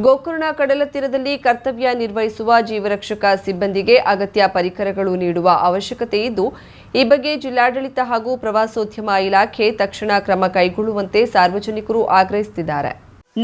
ಗೋಕರ್ಣ ಕಡಲ ತೀರದಲ್ಲಿ ಕರ್ತವ್ಯ ನಿರ್ವಹಿಸುವ ಜೀವರಕ್ಷಕ ಸಿಬ್ಬಂದಿಗೆ ಅಗತ್ಯ ಪರಿಕರಗಳು ನೀಡುವ ಅವಶ್ಯಕತೆ ಇದ್ದು, ಈ ಬಗ್ಗೆ ಜಿಲ್ಲಾಡಳಿತ ಹಾಗೂ ಪ್ರವಾಸೋದ್ಯಮ ಇಲಾಖೆ ತಕ್ಷಣ ಕ್ರಮ ಕೈಗೊಳ್ಳುವಂತೆ ಸಾರ್ವಜನಿಕರು ಆಗ್ರಹಿಸುತ್ತಿದ್ದಾರೆ.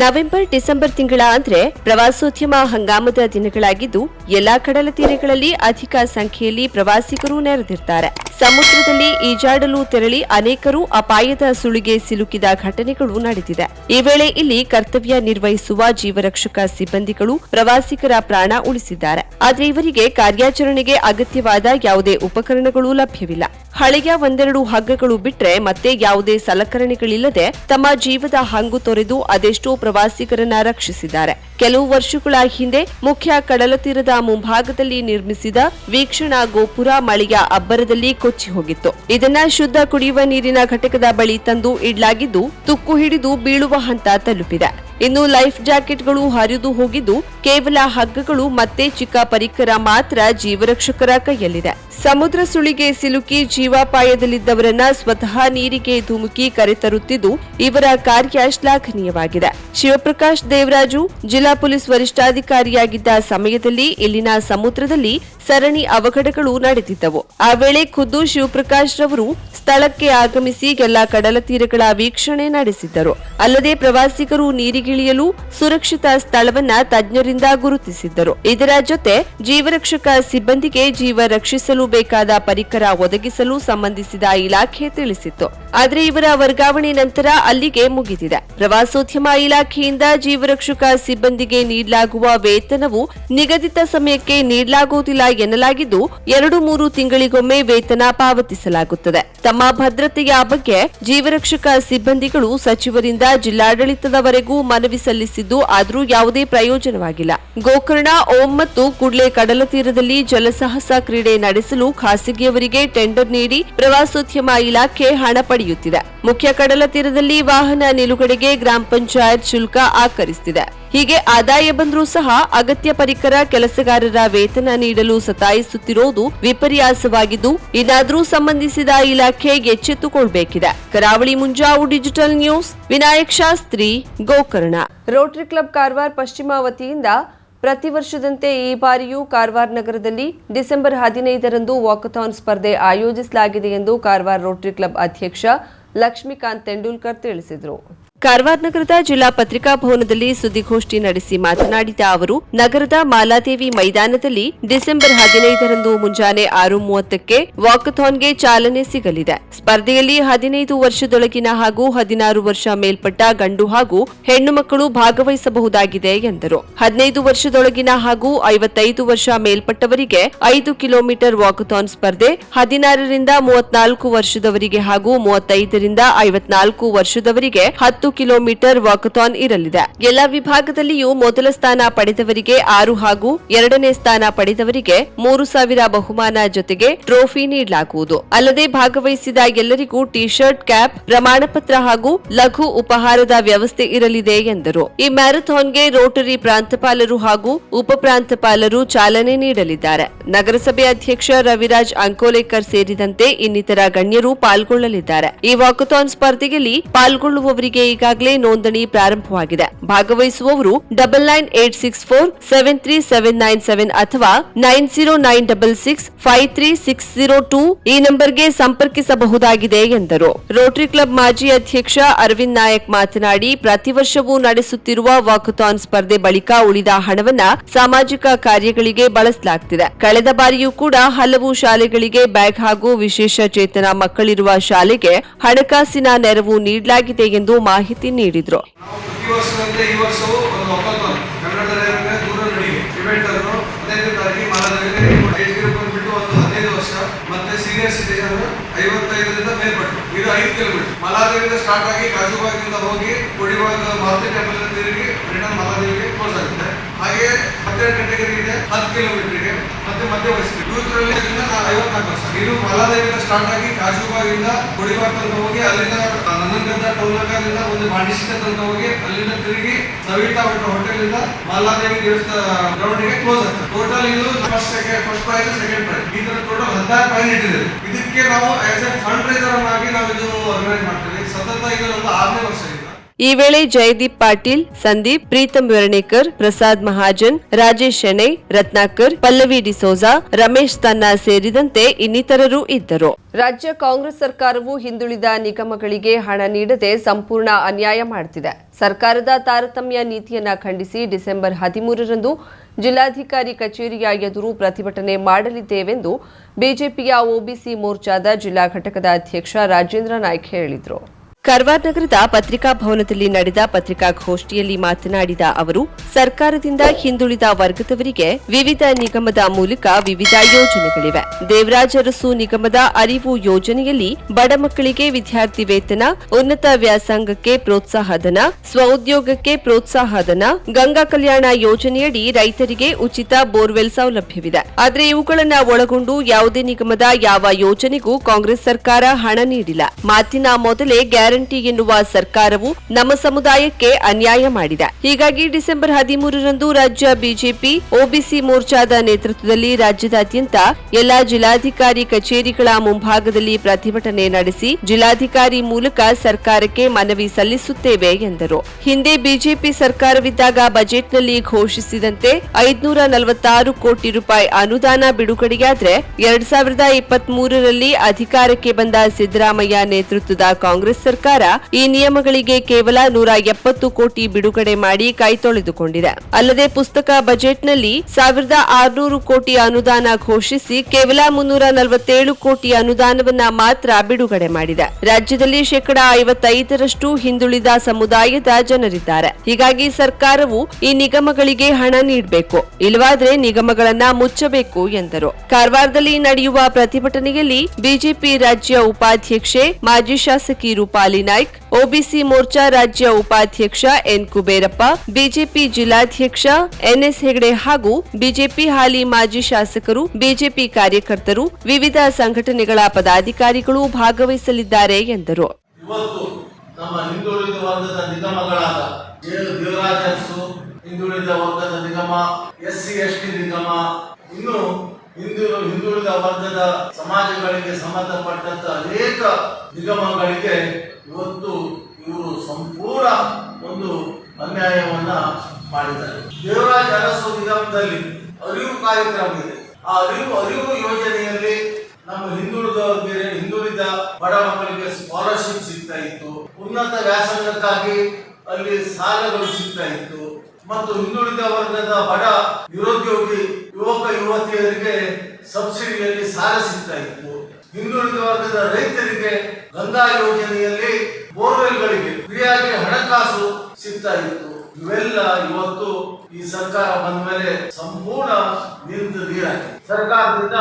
ನವೆಂಬರ್ ಡಿಸೆಂಬರ್ ತಿಂಗಳ ಅಂದ್ರೆ ಪ್ರವಾಸೋದ್ಯಮ ಹಂಗಾಮದ ದಿನಗಳಾಗಿದ್ದು, ಎಲ್ಲಾ ಕಡಲ ತೀರಗಳಲ್ಲಿ ಅಧಿಕ ಸಂಖ್ಯೆಯಲ್ಲಿ ಪ್ರವಾಸಿಗರು ನೆರೆದಿರ್ತಾರೆ. ಸಮುದ್ರದಲ್ಲಿ ಈಜಾಡಲು ತೆರಳಿ ಅನೇಕರು ಅಪಾಯದ ಸುಳಿಗೆ ಸಿಲುಕಿದ ಘಟನೆಗಳು ನಡೆದಿದೆ. ಈ ವೇಳೆ ಇಲ್ಲಿ ಕರ್ತವ್ಯ ನಿರ್ವಹಿಸುವ ಜೀವರಕ್ಷಕ ಸಿಬ್ಬಂದಿಗಳು ಪ್ರವಾಸಿಗರ ಪ್ರಾಣ ಉಳಿಸಿದ್ದಾರೆ. ಆದರೆ ಇವರಿಗೆ ಕಾರ್ಯಾಚರಣೆಗೆ ಅಗತ್ಯವಾದ ಯಾವುದೇ ಉಪಕರಣಗಳು ಲಭ್ಯವಿಲ್ಲ. ಹಳೆಯ ಒಂದೆರಡು ಹಗ್ಗಗಳು ಬಿಟ್ರೆ ಮತ್ತೆ ಯಾವುದೇ ಸಲಕರಣೆಗಳಿಲ್ಲದೆ ತಮ್ಮ ಜೀವದ ಹಂಗು ತೊರೆದು ಅದೆಷ್ಟೋ ಪ್ರವಾಸಿಗರನ್ನ ರಕ್ಷಿಸಿದ್ದಾರೆ. ಕೆಲವು ವರ್ಷಗಳ ಹಿಂದೆ ಮುಖ್ಯ ಕಡಲ ತೀರದ ಮುಂಭಾಗದಲ್ಲಿ ನಿರ್ಮಿಸಿದ ವೀಕ್ಷಣಾ ಗೋಪುರ ಮಳೆಯ ಅಬ್ಬರದಲ್ಲಿ ಕೊಚ್ಚಿ ಹೋಗಿತ್ತು. ಇದನ್ನ ಶುದ್ಧ ಕುಡಿಯುವ ನೀರಿನ ಘಟಕದ ಬಳಿ ತಂದು ಇಡಲಾಗಿದ್ದು, ತುಕ್ಕು ಹಿಡಿದು ಬೀಳುವ ಹಂತ ತಲುಪಿದೆ. ಇನ್ನು ಲೈಫ್ ಜಾಕೆಟ್ಗಳು ಹರಿದು ಹೋಗಿದ್ದು, ಕೇವಲ ಹಗ್ಗಗಳು ಮತ್ತೆ ಚಿಕ್ಕ ಪರಿಕರ ಮಾತ್ರ ಜೀವರಕ್ಷಕರ ಕೈಯಲ್ಲಿದೆ. ಸಮುದ್ರ ಸುಳಿಗೆ ಸಿಲುಕಿ ಜೀವಾಪಾಯದಲ್ಲಿದ್ದವರನ್ನ ಸ್ವತಃ ನೀರಿಗೆ ಧುಮುಕಿ ಕರೆತರುತ್ತಿದ್ದು, ಇವರ ಕಾರ್ಯ ಶ್ಲಾಘನೀಯವಾಗಿದೆ. ಶಿವಪ್ರಕಾಶ್ ದೇವರಾಜು ಜಿಲ್ಲಾ ಪೊಲೀಸ್ ವರಿಷ್ಠಾಧಿಕಾರಿಯಾಗಿದ್ದ ಸಮಯದಲ್ಲಿ ಇಲ್ಲಿನ ಸಮುದ್ರದಲ್ಲಿ ಸರಣಿ ಅವಘಡಗಳು ನಡೆದಿದ್ದವು. ಆ ವೇಳೆ ಖುದ್ದು ಶಿವಪ್ರಕಾಶ್ ರವರು ಸ್ಥಳಕ್ಕೆ ಆಗಮಿಸಿ ಎಲ್ಲ ಕಡಲ ತೀರಗಳ ವೀಕ್ಷಣೆ ನಡೆಸಿದ್ದರು. ಅಲ್ಲದೆ ಪ್ರವಾಸಿಗರು ನೀರಿಗಿಳಿಯಲು ಸುರಕ್ಷಿತ ಸ್ಥಳವನ್ನ ತಜ್ಞರಿಂದ ಗುರುತಿಸಿದ್ದರು. ಇದರ ಜೊತೆ ಜೀವರಕ್ಷಕ ಸಿಬ್ಬಂದಿಗೆ ಜೀವ ರಕ್ಷಿಸಲು ಬೇಕಾದ ಪರಿಕರ ಒದಗಿಸಲು ಸಂಬಂಧಿಸಿದ ಇಲಾಖೆ ತಿಳಿಸಿತ್ತು. ಆದರೆ ಇವರ ವರ್ಗಾವಣೆ ನಂತರ ಅಲ್ಲಿಗೆ ಮುಗಿದಿದೆ. ಪ್ರವಾಸೋದ್ಯಮ ಇಲಾಖೆಯಿಂದ ಜೀವರಕ್ಷಕ ಸಿಬ್ಬಂದಿಗೆ ನೀಡಲಾಗುವ ವೇತನವು ನಿಗದಿತ ಸಮಯಕ್ಕೆ ನೀಡಲಾಗುವುದಿಲ್ಲ ಎನ್ನಲಾಗಿದ್ದು, 2-3 ತಿಂಗಳಿಗೊಮ್ಮೆ ವೇತನ ಪಾವತಿಸಲಾಗುತ್ತದೆ. ತಮ್ಮ ಭದ್ರತೆಯ ಬಗ್ಗೆ ಜೀವರಕ್ಷಕ ಸಿಬ್ಬಂದಿಗಳು ಸಚಿವರಿಂದ ಜಿಲ್ಲಾಡಳಿತದವರೆಗೂ ಮನವಿ ಸಲ್ಲಿಸಿದ್ದು, ಆದರೂ ಯಾವುದೇ ಪ್ರಯೋಜನವಾಗಿಲ್ಲ. ಗೋಕರ್ಣ, ಓಂ ಮತ್ತು ಕುಡ್ಲೆ ಕಡಲ ತೀರದಲ್ಲಿ ಜಲಸಾಹಸ ಕ್ರೀಡೆ ನಡೆಸಲು ಖಾಸಗಿಯವರಿಗೆ ಟೆಂಡರ್ ನೀಡಿ ಪ್ರವಾಸೋದ್ಯಮ ಇಲಾಖೆ ಹಣ ಪಡೆಯುತ್ತಿದೆ. ಮುಖ್ಯ ಕಡಲ ತೀರದಲ್ಲಿ ವಾಹನ ನಿಲುಗಡೆಗೆ ಗ್ರಾಮ ಪಂಚಾಯತ್ ಶುಲ್ಕ ಆಕರಿಸುತ್ತಿದೆ. ಹೀಗೆ ಆದಾಯ ಬಂದರೂ ಸಹ ಅಗತ್ಯ ಪರಿಕರ, ಕೆಲಸಗಾರರ ವೇತನ ನೀಡಲು ಸತಾಯಿಸುತ್ತಿರುವುದು ವಿಪರ್ಯಾಸವಾಗಿದ್ದು, ಇದಾದರೂ ಸಂಬಂಧಿಸಿದ ಇಲಾಖೆ ಎಚ್ಚೆತ್ತುಕೊಳ್ಳಬೇಕಿದೆ. Karavali Munjavu digital news, Vinayak Shastri, Gokarna. Rotary Club Karwar ಪಶ್ಚಿಮ ವತಿಯಿಂದ ಪ್ರತಿ ವರ್ಷದಂತೆ ಈ ಬಾರಿಯೂ ಕಾರವಾರ ನಗರದಲ್ಲಿ ಡಿಸೆಂಬರ್ 15ರಂದು ವಾಕಥಾನ್ ಸ್ಪರ್ಧೆ ಆಯೋಜಿಸಲಾಗಿದೆ ಎಂದು ಕಾರವಾರ ರೋಟರಿ ಕ್ಲಬ್ ಅಧ್ಯಕ್ಷ ಲಕ್ಷ್ಮೀಕಾಂತ್ ತೆಂಡೂಲ್ಕರ್ ತಿಳಿಸಿದರು. ಕಾರವಾರ ನಗರದ ಜಿಲ್ಲಾ ಪತ್ರಿಕಾ ಭವನದಲ್ಲಿ ಸುದ್ದಿಗೋಷ್ಠಿ ನಡೆಸಿ ಮಾತನಾಡಿದ ಅವರು, ನಗರದ ಮಾಲಾದೇವಿ ಮೈದಾನದಲ್ಲಿ ಡಿಸೆಂಬರ್ 15ರಂದು ಮುಂಜಾನೆ 6:30ಕ್ಕೆ ವಾಕಥಾನ್ಗೆ ಚಾಲನೆ ಸಿಗಲಿದೆ. ಸ್ಪರ್ಧೆಯಲ್ಲಿ 15 ವರ್ಷದೊಳಗಿನ ಹಾಗೂ 16 ವರ್ಷ ಮೇಲ್ಪಟ್ಟ ಗಂಡು ಹಾಗೂ ಹೆಣ್ಣು ಮಕ್ಕಳು ಭಾಗವಹಿಸಬಹುದಾಗಿದೆ ಎಂದರು. 15 ವರ್ಷದೊಳಗಿನ ಹಾಗೂ 55 ವರ್ಷ ಮೇಲ್ಪಟ್ಟವರಿಗೆ 5 ಕಿಲೋಮೀಟರ್ ವಾಕಥಾನ್ ಸ್ಪರ್ಧೆ, 16ರಿಂದ 34 ವರ್ಷದವರಿಗೆ ಹಾಗೂ 35ರಿಂದ 54 ವರ್ಷದವರಿಗೆ 10 ಕಿಲೋಮೀಟರ್ ವಾಕಥಾನ್ ಇರಲಿದೆ. ಎಲ್ಲ ವಿಭಾಗದಲ್ಲಿಯೂ ಮೊದಲ ಸ್ಥಾನ ಪಡೆದವರಿಗೆ 6 ಹಾಗೂ 2ನೇ ಸ್ಥಾನ ಪಡೆದವರಿಗೆ 3,000 ಬಹುಮಾನ ಜೊತೆಗೆ ಟ್ರೋಫಿ ನೀಡಲಾಗುವುದು. ಅಲ್ಲದೆ ಭಾಗವಹಿಸಿದ ಎಲ್ಲರಿಗೂ ಟಿ ಶರ್ಟ್, ಕ್ಯಾಪ್, ಪ್ರಮಾಣ ಪತ್ರ ಹಾಗೂ ಲಘು ಉಪಹಾರದ ವ್ಯವಸ್ಥೆ ಇರಲಿದೆ ಎಂದರು. ಈ ಮ್ಯಾರಥಾನ್ಗೆ ರೋಟರಿ ಪ್ರಾಂತಪಾಲರು ಹಾಗೂ ಉಪ ಪ್ರಾಂತಪಾಲರು ಚಾಲನೆ ನೀಡಲಿದ್ದಾರೆ. ನಗರಸಭೆ ಅಧ್ಯಕ್ಷ ರವಿರಾಜ್ ಅಂಕೋಲೇಕರ್ ಸೇರಿದಂತೆ ಇನ್ನಿತರ ಗಣ್ಯರು ಪಾಲ್ಗೊಳ್ಳಲಿದ್ದಾರೆ. ಈ ವಾಕಥಾನ್ ಸ್ಪರ್ಧೆಯಲ್ಲಿ ಪಾಲ್ಗೊಳ್ಳುವವರಿಗೆ ಈಗಾಗಲೇ ನೋಂದಣಿ ಪ್ರಾರಂಭವಾಗಿದೆ. ಭಾಗವಹಿಸುವವರು 9986473797 ಅಥವಾ 9096653602 ಈ ನಂಬರ್ಗೆ ಸಂಪರ್ಕಿಸಬಹುದಾಗಿದೆ ಎಂದರು. ರೋಟರಿ ಕ್ಲಬ್ ಮಾಜಿ ಅಧ್ಯಕ್ಷ ಅರವಿಂದ್ ನಾಯಕ್ ಮಾತನಾಡಿ, ಪ್ರತಿ ವರ್ಷವೂ ನಡೆಸುತ್ತಿರುವ ವಾಕಥಾನ್ ಸ್ಪರ್ಧೆ ಬಳಿಕ ಉಳಿದ ಹಣವನ್ನ ಸಾಮಾಜಿಕ ಕಾರ್ಯಗಳಿಗೆ ಬಳಸಲಾಗುತ್ತಿದೆ. ಕಳೆದ ಬಾರಿಯೂ ಕೂಡ ಹಲವು ಶಾಲೆಗಳಿಗೆ ಬ್ಯಾಗ್ ಹಾಗೂ ವಿಶೇಷ ಚೇತನ ಮಕ್ಕಳಿರುವ ಶಾಲೆಗೆ ಹಣಕಾಸಿನ ನೆರವು ನೀಡಲಾಗಿದೆ ಎಂದು ಮಾಹಿತಿ ನೀಡಿದರು. ಇದು 5 ಕಿಲೋಮೀಟರ್ ಮಲಾದೇವಿಯಿಂದ ಸ್ಟಾರ್ಟ್ ಆಗಿ ಕಾಜುಬಾಗಿನಿಂದ ಹೋಗಿ ಗುಡಿಬಾಗ ಮಾರುತಿ ಟೆಂಪಲ್ ತಿರುಗಿ ರಿಟರ್ನ್ ಮಲಾದೇವಿಗೆ ಕ್ಲೋಸ್ ಆಗುತ್ತೆ. ಹಾಗೆ 12 ಕ್ಯಾಟಗರಿ ಇದೆ 10 ಕಿಲೋಮೀಟರ್ಗೆ, ಮತ್ತೆ ಮಧ್ಯ ವಯಸ್ಸಿಗೆ ಯೂತ್ರಲ್ಲಿ 54 ವರ್ಷ. ಇದು ಮಲಾದೇವಿಯಿಂದ ಸ್ಟಾರ್ಟ್ ಆಗಿ ಕಾಜುಬಾಗಿನಿಂದ ಗುಡಿಬಾಗ ತನಕ ಹೋಗಿ ಅಲ್ಲಿಂದ ನನ್ನಗದ್ದ ಟೋಲ್ನಾಕದಿಂದ ಒಂದು ಬಾಂಡಿಸಿದ ತನಕ ಹೋಗಿ ಅಲ್ಲಿಂದ ತಿರುಗಿ ಸವಿತಾ ಹೋಟೆಲ್ ಇಂದ ಮಲಾದೇವಿ ದೇವಸ್ಥಾನ ಗ್ರೌಂಡ್ಗೆ ಕ್ಲೋಸ್ ಆಗ್ತದೆ. ಟೋಟಲ್ ಇದು ಫಸ್ಟ್ ಪ್ರೈಸ್, ಸೆಕೆಂಡ್ ಪ್ರೈಸ್, ಈ ತರ ಟೋಟಲ್ 16 ಪ್ರೈಸ್ ಇಟ್ಟಿದ್ದೇವೆ. ಇದಕ್ಕೆ ನಾವು ಆಸ್ ಎ ಫಂಡ್ ರೈಸರ್ ಆಗಿ ನಾವು ಇದು ಆರ್ಗನೈಸ್ ಮಾಡ್ತೀವಿ. ಸತತ ಇದು ನಮ್ಮ 6ನೇ ವರ್ಷ. ಈ ವೇಳೆ ಜಯದೀಪ್ ಪಾಟೀಲ್, ಸಂದೀಪ್, ಪ್ರೀತಂ ವೆರ್ಣೇಕರ್, ಪ್ರಸಾದ್ ಮಹಾಜನ್, ರಾಜೇಶ್ ಶೆಣೈ, ರತ್ನಾಕರ್, ಪಲ್ಲವಿ ಡಿಸೋಜಾ, ರಮೇಶ್ ತನ್ನ ಸೇರಿದಂತೆ ಇನ್ನಿತರರು ಇದ್ದರು. ರಾಜ್ಯ ಕಾಂಗ್ರೆಸ್ ಸರ್ಕಾರವು ಹಿಂದುಳಿದ ನಿಗಮಗಳಿಗೆ ಹಣ ನೀಡದೆ ಸಂಪೂರ್ಣ ಅನ್ಯಾಯ ಮಾಡುತ್ತಿದೆ. ಸರ್ಕಾರದ ತಾರತಮ್ಯ ನೀತಿಯನ್ನ ಖಂಡಿಸಿ ಡಿಸೆಂಬರ್ 13ರಂದು ಜಿಲ್ಲಾಧಿಕಾರಿ ಕಚೇರಿಯ ಎದುರು ಪ್ರತಿಭಟನೆ ಮಾಡಲಿದ್ದೇವೆಂದು ಬಿಜೆಪಿಯ ಒಬಿಸಿ ಮೋರ್ಚಾದ ಜಿಲ್ಲಾ ಘಟಕದ ಅಧ್ಯಕ್ಷ ರಾಜೇಂದ್ರ ನಾಯ್ಕ್ ಹೇಳಿದರು. ಕಾರವಾರ ನಗರದ ಪತ್ರಿಕಾ ಭವನದಲ್ಲಿ ನಡೆದ ಪತ್ರಿಕಾಗೋಷ್ಠಿಯಲ್ಲಿ ಮಾತನಾಡಿದ ಅವರು, ಸರ್ಕಾರದಿಂದ ಹಿಂದುಳಿದ ವರ್ಗದವರಿಗೆ ವಿವಿಧ ನಿಗಮದ ಮೂಲಕ ವಿವಿಧ ಯೋಜನೆಗಳಿವೆ. ದೇವರಾಜ ಅರಸು ನಿಗಮದ ಅರಿವು ಯೋಜನೆಯಲ್ಲಿ ಬಡ ಮಕ್ಕಳಿಗೆ ವಿದ್ಯಾರ್ಥಿ ವೇತನ, ಉನ್ನತ ವ್ಯಾಸಂಗಕ್ಕೆ ಪ್ರೋತ್ಸಾಹಧನ, ಸ್ವಉದ್ಯೋಗಕ್ಕೆ ಪ್ರೋತ್ಸಾಹಧನ, ಗಂಗಾ ಕಲ್ಯಾಣ ಯೋಜನೆಯಡಿ ರೈತರಿಗೆ ಉಚಿತ ಬೋರ್ವೆಲ್ ಸೌಲಭ್ಯವಿದೆ. ಆದರೆ ಇವುಗಳನ್ನು ಒಳಗೊಂಡು ಯಾವುದೇ ನಿಗಮದ ಯಾವ ಯೋಜನೆಗೂ ಕಾಂಗ್ರೆಸ್ ಸರ್ಕಾರ ಹಣ ನೀಡಿಲ್ಲ. ಮಾತಿನ ಮೊದಲೇ ಗ್ಯಾರಂಟಿ ಎನ್ನುವ ಸರ್ಕಾರವು ನಮ್ಮ ಸಮುದಾಯಕ್ಕೆ ಅನ್ಯಾಯ ಮಾಡಿದೆ. ಹೀಗಾಗಿ ಡಿಸೆಂಬರ್ 13ರಂದು ರಾಜ್ಯ ಬಿಜೆಪಿ ಒಬಿಸಿ ಮೋರ್ಚಾದ ನೇತೃತ್ವದಲ್ಲಿ ರಾಜ್ಯದಾದ್ಯಂತ ಎಲ್ಲಾ ಜಿಲ್ಲಾಧಿಕಾರಿ ಕಚೇರಿಗಳ ಮುಂಭಾಗದಲ್ಲಿ ಪ್ರತಿಭಟನೆ ನಡೆಸಿ ಜಿಲ್ಲಾಧಿಕಾರಿ ಮೂಲಕ ಸರ್ಕಾರಕ್ಕೆ ಮನವಿ ಸಲ್ಲಿಸುತ್ತೇವೆ ಎಂದರು. ಹಿಂದೆ ಬಿಜೆಪಿ ಸರ್ಕಾರವಿದ್ದಾಗ ಬಜೆಟ್ನಲ್ಲಿ ಘೋಷಿಸಿದಂತೆ 546 ಕೋಟಿ ರೂಪಾಯಿ ಅನುದಾನ ಬಿಡುಗಡೆಯಾದರೆ 2023ರಲ್ಲಿ ಅಧಿಕಾರಕ್ಕೆ ಬಂದ ಸಿದ್ದರಾಮಯ್ಯ ನೇತೃತ್ವದ ಕಾಂಗ್ರೆಸ್ ಸರ್ಕಾರ ಈ ನಿಯಮಗಳಿಗೆ ಕೇವಲ 170 ಕೋಟಿ ಬಿಡುಗಡೆ ಮಾಡಿ ಕೈ ತೊಳೆದುಕೊಂಡಿದೆ. ಅಲ್ಲದೆ ಪುಸ್ತಕ ಬಜೆಟ್ನಲ್ಲಿ 1600 ಕೋಟಿ ಅನುದಾನ ಘೋಷಿಸಿ ಕೇವಲ 347 ಕೋಟಿ ಅನುದಾನವನ್ನ ಮಾತ್ರ ಬಿಡುಗಡೆ ಮಾಡಿದೆ. ರಾಜ್ಯದಲ್ಲಿ 55% ಹಿಂದುಳಿದ ಸಮುದಾಯದ ಜನರಿದ್ದಾರೆ. ಹೀಗಾಗಿ ಸರ್ಕಾರವು ಈ ನಿಗಮಗಳಿಗೆ ಹಣ ನೀಡಬೇಕು, ಇಲ್ಲವಾದ್ರೆ ನಿಗಮಗಳನ್ನ ಮುಚ್ಚಬೇಕು ಎಂದರು. ಕಾರವಾರದಲ್ಲಿ ನಡೆಯುವ ಪ್ರತಿಭಟನೆಯಲ್ಲಿ ಬಿಜೆಪಿ ರಾಜ್ಯ ಉಪಾಧ್ಯಕ್ಷೆ ಮಾಜಿ ಶಾಸಕಿ ರೂಪಾಲಿ ನಾಯ್ಕ್, ಒಬಿಸಿ ಮೋರ್ಚಾ ರಾಜ್ಯ ಉಪಾಧ್ಯಕ್ಷ ಎನ್ ಕುಬೇರಪ್ಪ, ಬಿಜೆಪಿ ಜಿಲ್ಲಾಧ್ಯಕ್ಷ ಎನ್ಎಸ್ ಹೆಗಡೆ ಹಾಗೂ ಬಿಜೆಪಿ ಹಾಲಿ ಮಾಜಿ ಶಾಸಕರು, ಬಿಜೆಪಿ ಕಾರ್ಯಕರ್ತರು, ವಿವಿಧ ಸಂಘಟನೆಗಳ ಪದಾಧಿಕಾರಿಗಳು ಭಾಗವಹಿಸಲಿದ್ದಾರೆ ಎಂದರು. ಇವತ್ತು ನಮ್ಮ ಹಿಂದುಳಿದ ವರ್ಗದ ನಿಗಮಗಳಾದ ದೇವರಾಜ ಅರಸು ಹಿಂದುಳಿದ ವರ್ಗದ ನಿಗಮ, SC ST ನಿಗಮ, ಇನ್ನು ಹಿಂದುಳಿದ ವರ್ಗದ ಸಮಾಜಗಳಿಗೆ ಸಂಬಂಧಪಟ್ಟಂತ ಅನೇಕ ನಿಗಮಗಳಿಗೆ ಇವತ್ತು ಇವರು ಸಂಪೂರ್ಣ ಒಂದು ಅನ್ಯಾಯವನ್ನ ಮಾಡಿದ್ದಾರೆ. ದೇವರಾಜ ಅರಸು ನಿಗಮದಲ್ಲಿ ಅರಿವು ಕಾರ್ಯಕ್ರಮ ಇದೆ. ಆ ಅರಿವು ಯೋಜನೆಯಲ್ಲಿ ನಮ್ಮ ಹಿಂದುಳಿದ ಬಡ ಮಕ್ಕಳಿಗೆ ಸ್ಕಾಲರ್ಶಿಪ್ ಸಿಗ್ತಾ ಇತ್ತು. ಉನ್ನತ ವ್ಯಾಸಂಗಕ್ಕಾಗಿ ಅಲ್ಲಿ ಸಾಲಗಳು ಸಿಗ್ತಾ ಇತ್ತು. ಮತ್ತು ಹಿಂದುಳಿದ ವರ್ಗದ ಬಡ ನಿರುದ್ಯೋಗಿ ಯುವಕ ಯುವತಿಯರಿಗೆ ಸಬ್ಸಿಡಿಯಲ್ಲಿ ಸಾಲ ಸಿಗ್ತಾ ಇತ್ತು. ಹಿಂದುಳಿದ ವರ್ಗದ ರೈತರಿಗೆ ಗಂಗಾ ಯೋಜನೆಯಲ್ಲಿ ಬೋರ್ವೆಲ್ಗಳಿಗೆ ಫ್ರೀಯಾಗಿ ಹಣಕಾಸು ಸಿಗ್ತಾ ಇತ್ತು. ಇವೆಲ್ಲ ಇವತ್ತು ಈ ಸರ್ಕಾರ ಬಂದ ಮೇಲೆ ಸಂಪೂರ್ಣ ನಿಂತು ನೀರಾಗಿದೆ. ಸರ್ಕಾರದಿಂದ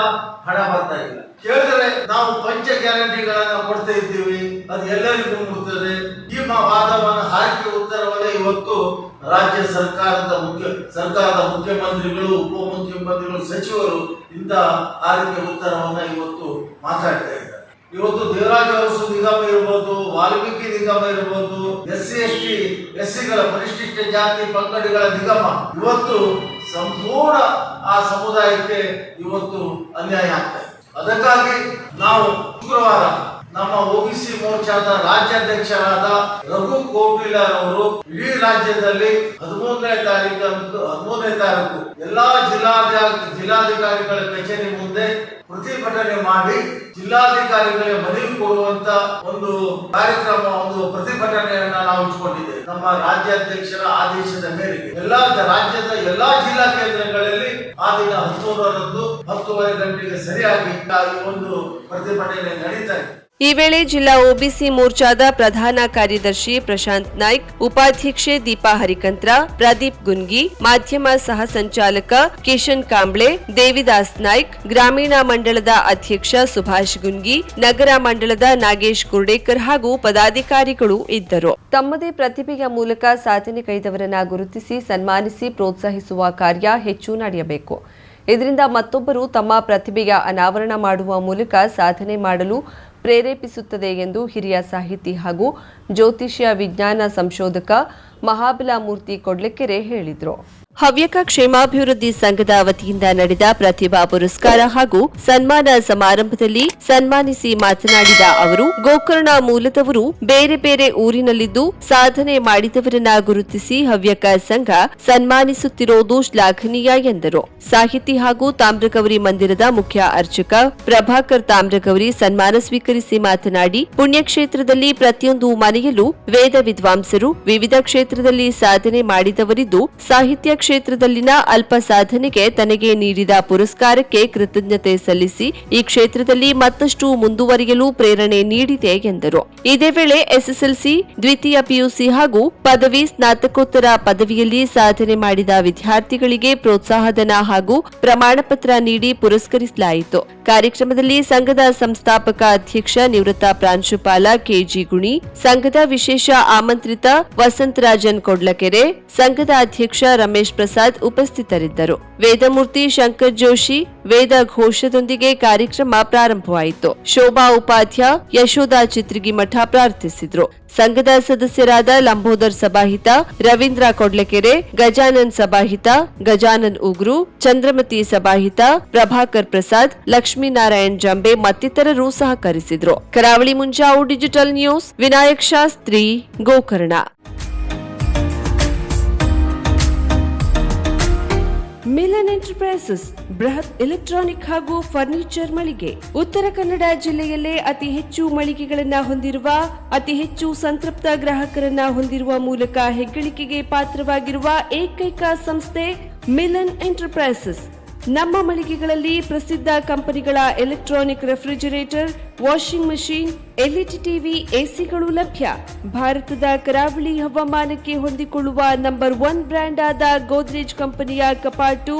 ಹಣ ಬರ್ತಾ ಇಲ್ಲ. ಕೇಳಿದ್ರೆ ನಾವು ಪಂಚ ಗ್ಯಾರಂಟಿಗಳನ್ನ ಕೊಡ್ತಾ ಇದ್ದೀವಿ, ಅದು ಎಲ್ಲರಿಗೂ ಮುಟ್ತದೆ. ಈ ವಾದವನ್ನು ಹಾಕಿ ಉತ್ತರವನ್ನ ಇವತ್ತು ರಾಜ್ಯ ಸರ್ಕಾರದ ಮುಖ್ಯಮಂತ್ರಿಗಳು, ಉಪಮುಖ್ಯಮಂತ್ರಿಗಳು, ಸಚಿವರು ಇಂಥ ಆರೋಗ್ಯ ಉತ್ತರವನ್ನ ಇವತ್ತು ಮಾತಾಡ್ತಾ ಇದ್ದಾರೆ. ಇವತ್ತು ದೇವರಾಜ ಅರಸು ನಿಗಮ ಇರಬಹುದು, ವಾಲ್ಮೀಕಿ ನಿಗಮ ಇರಬಹುದು, SC ST SCಗಳ ಪರಿಶಿಷ್ಟ ಜಾತಿ ಪಂಗಡಗಳ ನಿಗಮ ಇವತ್ತು ಸಂಪೂರ್ಣ ಆ ಸಮುದಾಯಕ್ಕೆ ಇವತ್ತು ಅನ್ಯಾಯ ಆಗ್ತಾ ಇದೆ. ಅದಕ್ಕಾಗಿ ನಾವು ಶುಕ್ರವಾರ ನಮ್ಮ ಒಬಿಸಿ ಮೋರ್ಚಾದ ರಾಜ್ಯಾಧ್ಯಕ್ಷರಾದ ರಘು ಕೋಟಿಲಾರ್ ಅವರು ಇಡೀ ರಾಜ್ಯದಲ್ಲಿ 13ನೇ ತಾರೀಕು ಎಲ್ಲಾ ಜಿಲ್ಲಾಧಿಕಾರಿಗಳ ಕಚೇರಿ ಮುಂದೆ ಪ್ರತಿಭಟನೆ ಮಾಡಿ ಜಿಲ್ಲಾಧಿಕಾರಿಗಳಿಗೆ ಮನವಿ ಕೊಡುವಂತ ಒಂದು ಕಾರ್ಯಕ್ರಮ, ಒಂದು ಪ್ರತಿಭಟನೆಯನ್ನ ನಾವು ಇಟ್ಕೊಂಡಿದ್ದೇವೆ. ನಮ್ಮ ರಾಜ್ಯಾಧ್ಯಕ್ಷರ ಆದೇಶದ ಮೇರೆಗೆ ರಾಜ್ಯದ ಎಲ್ಲಾ ಜಿಲ್ಲಾ ಕೇಂದ್ರಗಳಲ್ಲಿ ಆ ದಿನ 13ರಂದು 10:30 ಗಂಟೆಗೆ ಸರಿಯಾಗಿ ಈ ಒಂದು ಪ್ರತಿಭಟನೆ ನಡೀತಾ ಇದೆ. ಈ ವೇಳೆ ಜಿಲ್ಲಾ ಒಬಿಸಿ ಮೋರ್ಚಾದ ಪ್ರಧಾನ ಕಾರ್ಯದರ್ಶಿ ಪ್ರಶಾಂತ್ ನಾಯ್ಕ್, ಉಪಾಧ್ಯಕ್ಷೆ ದೀಪಾ ಹರಿಕಂತ್ರ, ಪ್ರದೀಪ್ ಗುನ್ಗಿ, ಮಾಧ್ಯಮ ಸಹ ಸಂಚಾಲಕ ಕಿಶನ್ ಕಾಂಬ್ಳೆ, ದೇವಿದಾಸ್ ನಾಯ್ಕ್, ಗ್ರಾಮೀಣ ಮಂಡಳದ ಅಧ್ಯಕ್ಷ ಸುಭಾಷ್ ಗುನ್ಗಿ, ನಗರ ಮಂಡಳದ ನಾಗೇಶ್ ಕುರ್ಡೇಕರ್ ಹಾಗೂ ಪದಾಧಿಕಾರಿಗಳು ಇದ್ದರು. ತಮ್ಮದೇ ಪ್ರತಿಭೆಯ ಮೂಲಕ ಸಾಧನೆ ಕೈದವರನ್ನ ಗುರುತಿಸಿ ಸನ್ಮಾನಿಸಿ ಪ್ರೋತ್ಸಾಹಿಸುವ ಕಾರ್ಯ ಹೆಚ್ಚು ನಡೆಯಬೇಕು. ಇದರಿಂದ ಮತ್ತೊಬ್ಬರು ತಮ್ಮ ಪ್ರತಿಭೆಯ ಅನಾವರಣ ಮಾಡುವ ಮೂಲಕ ಸಾಧನೆ ಮಾಡಲು ಪ್ರೇರೇಪಿಸುತ್ತದೆ ಎಂದು ಹಿರಿಯ ಸಾಹಿತಿ ಹಾಗೂ ಜ್ಯೋತಿಷ್ಯ ವಿಜ್ಞಾನ ಸಂಶೋಧಕ ಮಹಾಬಲಮೂರ್ತಿ ಕೊಡ್ಲೆಕೆರೆ ಹೇಳಿದರು. ಹವ್ಯಕ ಕ್ಷೇಮಾಭಿವೃದ್ಧಿ ಸಂಘದ ವತಿಯಿಂದ ನಡೆದ ಪ್ರತಿಭಾ ಪುರಸ್ಕಾರ ಹಾಗೂ ಸನ್ಮಾನ ಸಮಾರಂಭದಲ್ಲಿ ಸನ್ಮಾನಿಸಿ ಮಾತನಾಡಿದ ಅವರು, ಗೋಕರ್ಣ ಮೂಲದವರು ಬೇರೆ ಬೇರೆ ಊರಿನಲ್ಲಿದ್ದು ಸಾಧನೆ ಮಾಡಿದವರನ್ನ ಗುರುತಿಸಿ ಹವ್ಯಕ ಸಂಘ ಸನ್ಮಾನಿಸುತ್ತಿರುವುದು ಶ್ಲಾಘನೀಯ ಎಂದರು. ಸಾಹಿತಿ ಹಾಗೂ ತಾಮ್ರಗೌರಿ ಮಂದಿರದ ಮುಖ್ಯ ಅರ್ಚಕ ಪ್ರಭಾಕರ್ ತಾಮ್ರಗೌರಿ ಸನ್ಮಾನ ಸ್ವೀಕರಿಸಿ ಮಾತನಾಡಿ, ಪುಣ್ಯಕ್ಷೇತ್ರದಲ್ಲಿ ಪ್ರತಿಯೊಂದು ಮನೆಯಲ್ಲೂ ವೇದ ವಿದ್ವಾಂಸರು ವಿವಿಧ ಕ್ಷೇತ್ರದಲ್ಲಿ ಸಾಧನೆ ಮಾಡಿದವರಿದ್ದು, ಸಾಹಿತ್ಯ ಕ್ಷೇತ್ರದಲ್ಲಿನ ಅಲ್ಪ ಸಾಧನೆಗೆ ತನಗೆ ನೀಡಿದ ಪುರಸ್ಕಾರಕ್ಕೆ ಕೃತಜ್ಞತೆ ಸಲ್ಲಿಸಿ ಈ ಕ್ಷೇತ್ರದಲ್ಲಿ ಮತ್ತಷ್ಟು ಮುಂದುವರಿಯಲು ಪ್ರೇರಣೆ ನೀಡಿದೆ ಎಂದರು. ಇದೇ ವೇಳೆ ಎಸ್ಎಸ್ಎಲ್ಸಿ, ದ್ವಿತೀಯ ಪಿಯುಸಿ ಹಾಗೂ ಪದವಿ ಸ್ನಾತಕೋತ್ತರ ಪದವಿಯಲ್ಲಿ ಸಾಧನೆ ಮಾಡಿದ ವಿದ್ಯಾರ್ಥಿಗಳಿಗೆ ಪ್ರೋತ್ಸಾಹಧನ ಹಾಗೂ ಪ್ರಮಾಣ ಪತ್ರ ನೀಡಿ ಪುರಸ್ಕರಿಸಲಾಯಿತು. ಕಾರ್ಯಕ್ರಮದಲ್ಲಿ ಸಂಘದ ಸಂಸ್ಥಾಪಕ ಅಧ್ಯಕ್ಷ ನಿವೃತ್ತ ಪ್ರಾಂಶುಪಾಲ ಕೆಜಿ ಗುಣಿ, ಸಂಘದ ವಿಶೇಷ ಆಮಂತ್ರಿತ ವಸಂತರಾಜನ್ ಕೊಡ್ಲಕೆರೆ, ಸಂಘದ ಅಧ್ಯಕ್ಷ ರಮೇಶ್ ಪ್ರಸಾದ್ ಉಪಸ್ಥಿತರಿದ್ದರು. ವೇದಮೂರ್ತಿ ಶಂಕರ್ ಜೋಶಿ ವೇದ ಘೋಷದೊಂದಿಗೆ ಕಾರ್ಯಕ್ರಮ ಪ್ರಾರಂಭವಾಯಿತು. ಶೋಭಾ ಉಪಾಧ್ಯ, ಯಶೋಧ ಚಿತ್ರಗಿಮಠ ಪ್ರಾರ್ಥಿಸಿದ್ರು. ಸಂಘದ ಸದಸ್ಯರಾದ ಲಂಬೋದರ್ ಸಭಾಹಿತ, ರವೀಂದ್ರ ಕೊಡ್ಲೆಕೆರೆ, ಗಜಾನನ್ ಸಭಾಹಿತ, ಗಜಾನನ್ ಉಗ್ರು, ಚಂದ್ರಮತಿ ಸಭಾಹಿತ, ಪ್ರಭಾಕರ್ ಪ್ರಸಾದ್, ಲಕ್ಷ್ಮೀನಾರಾಯಣ್ ಜಂಬೆ ಮತ್ತಿತರರು ಸಹಕರಿಸಿದ್ರು. Karavali Munjavu digital news, Vinayak Shastri, Gokarna. Milan enterprises ಬೃಹತ್ ಎಲೆಕ್ಟ್ರಾನಿಕ್ ಹಾಗೂ ಫರ್ನಿಚರ್ ಮಳಿಗೆ. ಉತ್ತರ ಕನ್ನಡ ಜಿಲ್ಲೆಯಲ್ಲೇ ಅತಿ ಹೆಚ್ಚು ಮಳಿಗೆಗಳನ್ನು ಹೊಂದಿರುವ, ಅತಿ ಹೆಚ್ಚು ಸಂತೃಪ್ತ ಗ್ರಾಹಕರನ್ನ ಹೊಂದಿರುವ ಮೂಲಕ ಹೆಗ್ಗಳಿಕೆಗೆ ಪಾತ್ರವಾಗಿರುವ ಏಕೈಕ ಸಂಸ್ಥೆ ಮಿಲನ್ ಎಂಟರ್ಪ್ರೈಸಸ್. ನಮ್ಮ ಮಳಿಗೆಗಳಲ್ಲಿ ಪ್ರಸಿದ್ಧ ಕಂಪನಿಗಳ electronic refrigerator, washing machine, LED TV, ಎಸಿಗಳು ಲಭ್ಯ. ಭಾರತದ ಕರಾವಳಿ ಹವಾಮಾನಕ್ಕೆ ಹೊಂದಿಕೊಳ್ಳುವ ನಂಬರ್ 1 ಬ್ರ್ಯಾಂಡ್ ಆದ ಗೋದ್ರೇಜ್ ಕಂಪನಿಯ ಕಪಾಟು,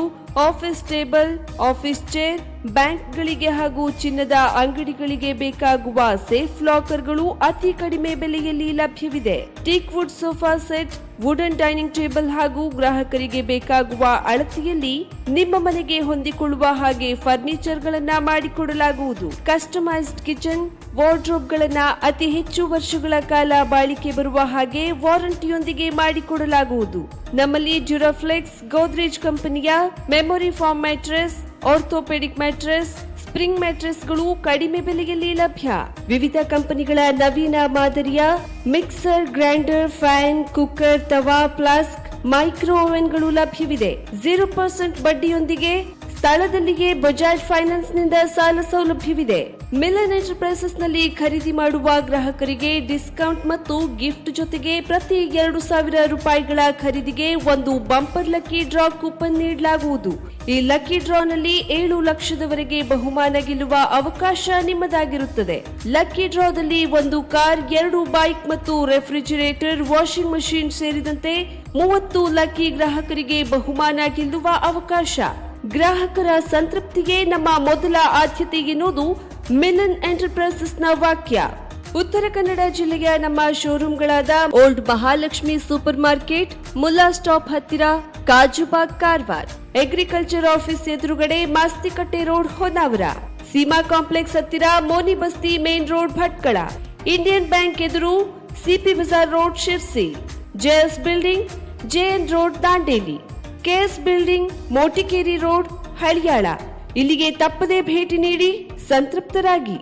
ಆಫೀಸ್ ಟೇಬಲ್, ಆಫೀಸ್ ಚೇರ್, ಬ್ಯಾಂಕ್ಗಳಿಗೆ ಹಾಗೂ ಚಿನ್ನದ ಅಂಗಡಿಗಳಿಗೆ ಬೇಕಾಗುವ ಸೇಫ್ ಲಾಕರ್ಗಳು ಅತಿ ಕಡಿಮೆ ಬೆಲೆಯಲ್ಲಿ ಲಭ್ಯವಿದೆ. Teak wood sofa set, wooden dining table ಹಾಗೂ ಗ್ರಾಹಕರಿಗೆ ಬೇಕಾಗುವ ಅಳತೆಯಲ್ಲಿ ನಿಮ್ಮ ಮನೆಗೆ ಹೊಂದಿಕೊಳ್ಳುವ ಹಾಗೆ ಫರ್ನಿಚರ್ಗಳನ್ನ ಮಾಡಿಕೊಡಲಾಗುವುದು. ಕಸ್ಟಮೈಸ್ಡ್ ಕಿಚನ್, ವಾರ್ಡ್ರೋಬ್ಗಳನ್ನ ಅತಿ ಹೆಚ್ಚು ವರ್ಷಗಳ ಕಾಲ ಬಾಳಿಕೆ ಬರುವ ಹಾಗೆ ವಾರಂಟಿಯೊಂದಿಗೆ ಮಾಡಿಕೊಡಲಾಗುವುದು. ನಮ್ಮಲ್ಲಿ ಡ್ಯೂರಾಫ್ಲೆಕ್ಸ್, ಗೋದ್ರೇಜ್ ಕಂಪನಿಯ memory foam mattress, orthopaedic mattress, spring ಮ್ಯಾಟ್ರೆಸ್ಗಳು ಕಡಿಮೆ ಬೆಲೆಯಲ್ಲಿ ಲಭ್ಯ. ವಿವಿಧ ಕಂಪನಿಗಳ ನವೀನ ಮಾದರಿಯ mixer, grinder, fan, cooker, tawa, flask, micro ಓವೆನ್ಗಳು ಲಭ್ಯವಿದೆ. 0% ಬಡ್ಡಿಯೊಂದಿಗೆ ಸ್ಥಳದಲ್ಲಿಯೇ ಬಜಾಜ್ ಫೈನಾನ್ಸ್ ನಿಂದ ಸಾಲ ಸೌಲಭ್ಯವಿದೆ. ಮಿಲನ್ ಎಂಟರ್ಪ್ರೈಸಸ್ ನಲ್ಲಿ ಖರೀದಿ ಮಾಡುವ ಗ್ರಾಹಕರಿಗೆ ಡಿಸ್ಕೌಂಟ್ ಮತ್ತು ಗಿಫ್ಟ್ ಜೊತೆಗೆ ಪ್ರತಿ 2,000 ರೂಪಾಯಿಗಳ ಖರೀದಿಗೆ ಒಂದು ಬಂಪರ್ ಲಕ್ಕಿ ಡ್ರಾ ಕೂಪನ್ ನೀಡಲಾಗುವುದು. ಈ ಲಕ್ಕಿ ಡ್ರಾನಲ್ಲಿ 7 ಲಕ್ಷದವರೆಗೆ ಬಹುಮಾನ ಗೆಲ್ಲುವ ಅವಕಾಶ ನಿಮ್ಮದಾಗಿರುತ್ತದೆ. ಲಕ್ಕಿ ಡ್ರಾದಲ್ಲಿ 1 ಕಾರ್, 2 ಬೈಕ್ ಮತ್ತು ರೆಫ್ರಿಜರೇಟರ್, ವಾಷಿಂಗ್ ಮಷೀನ್ ಸೇರಿದಂತೆ 30 ಲಕ್ಕಿ ಗ್ರಾಹಕರಿಗೆ ಬಹುಮಾನ ಗೆಲ್ಲುವ ಅವಕಾಶ. ಗ್ರಾಹಕರ ಸಂತೃಪ್ತಿಗೆ ನಮ್ಮ ಮೊದಲ ಆದ್ಯತೆ ಎನ್ನುವುದು ಮಿಲನ್ ಎಂಟರ್ಪ್ರೈಸಸ್ನ ವಾಕ್ಯ. ಉತ್ತರ ಕನ್ನಡ ಜಿಲ್ಲೆಯ ನಮ್ಮ ಶೋರೂಮ್ಗಳಾದ old Mahalakshmi supermarket, Mulla stop ಹತ್ತಿರ, ಕಾಜುಬಾಗ್, ಕಾರವಾರ, ಅಗ್ರಿಕಲ್ಚರ್ ಆಫೀಸ್ ಎದುರುಗಡೆ, ಮಾಸ್ತಿಕಟ್ಟೆ ರೋಡ್, ಹೊನ್ನಾವರ, ಸೀಮಾ ಕಾಂಪ್ಲೆಕ್ಸ್ ಹತ್ತಿರ, Moni Basti main road, Bhatkal, Indian bank ಎದುರು, CP Bazaar road, Sirsi, JS building, JN road, Dandeli, KS building, Motikeri road, Haliyal. ಇಲ್ಲಿಗೆ ತಪ್ಪದೇ ಭೇಟಿ ನೀಡಿ ಸಂತೃಪ್ತರಾಗಿ.